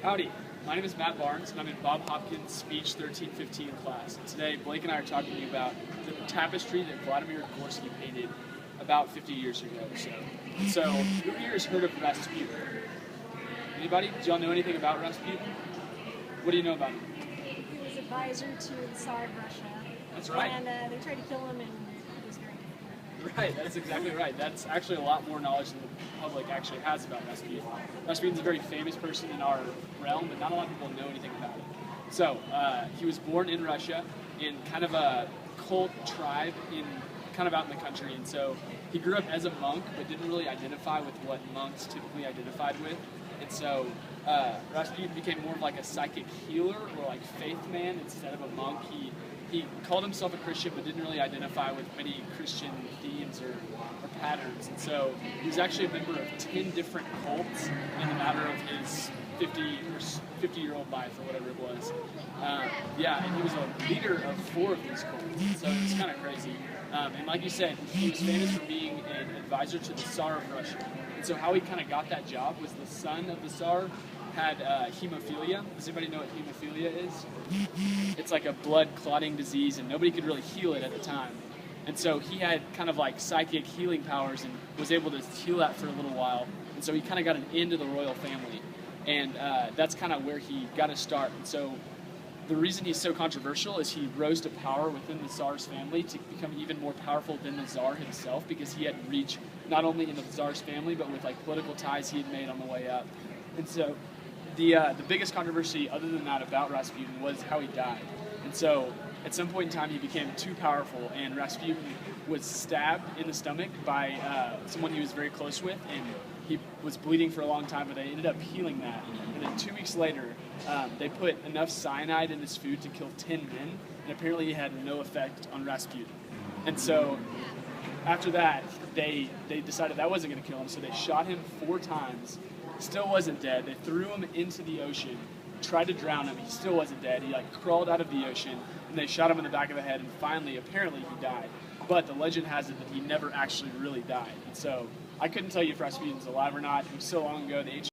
Howdy, my name is Matt Barnes, and I'm in Bob Hopkins' Speech 1315 class. And today, Blake and I are talking to you about the tapestry that Vladimir Gorski painted about 50 years ago or so. So, who here has heard of Rasputin? Anybody? Do y'all know anything about Rasputin? What do you know about him? He was advisor to the Tsar of Russia. That's right. And they tried to kill him, and it was very difficult. Right, that's exactly right. That's actually a lot more knowledge than the public actually has about Rasputin. Rasputin's a very famous person in our realm, but not a lot of people know anything about it. So, he was born in Russia in kind of a cult tribe kind of out in the country, and so he grew up as a monk, but didn't really identify with what monks typically identified with. And so Rasputin became more of like a psychic healer or like faith man instead of a monk. He called himself a Christian, but didn't really identify with many Christian themes or patterns. And so he was actually a member of 10 different cults in the matter of his 50-year-old life or whatever it was. And he was a leader of 4 of these cults. So it's kind of crazy. And like you said, he was famous for being an advisor to the Tsar of Russia. And so how he kind of got that job was the son of the Tsar had hemophilia. Does anybody know what hemophilia is? It's like a blood clotting disease, and nobody could really heal it at the time. And so he had kind of like psychic healing powers and was able to heal that for a little while. And so he kind of got an into the royal family. And that's kind of where he got his start. And so the reason he's so controversial is he rose to power within the Tsar's family to become even more powerful than the Tsar himself, because he had reach not only in the Tsar's family, but with like political ties he had made on the way up. And so the biggest controversy other than that about Rasputin was how he died. And so at some point in time he became too powerful, and Rasputin was stabbed in the stomach by someone he was very close with, and he was bleeding for a long time, but they ended up healing that. And then 2 weeks later, they put enough cyanide in his food to kill 10 men, and apparently it had no effect on Rasputin. And so after that, they decided that wasn't going to kill him, so they shot him 4 times. Still wasn't dead. They threw him into the ocean, tried to drown him. He still wasn't dead. He like crawled out of the ocean, and they shot him in the back of the head, and finally, apparently, he died. But the legend has it that he never actually really died. And so I couldn't tell you if Rasputin's alive or not. It was so long ago. The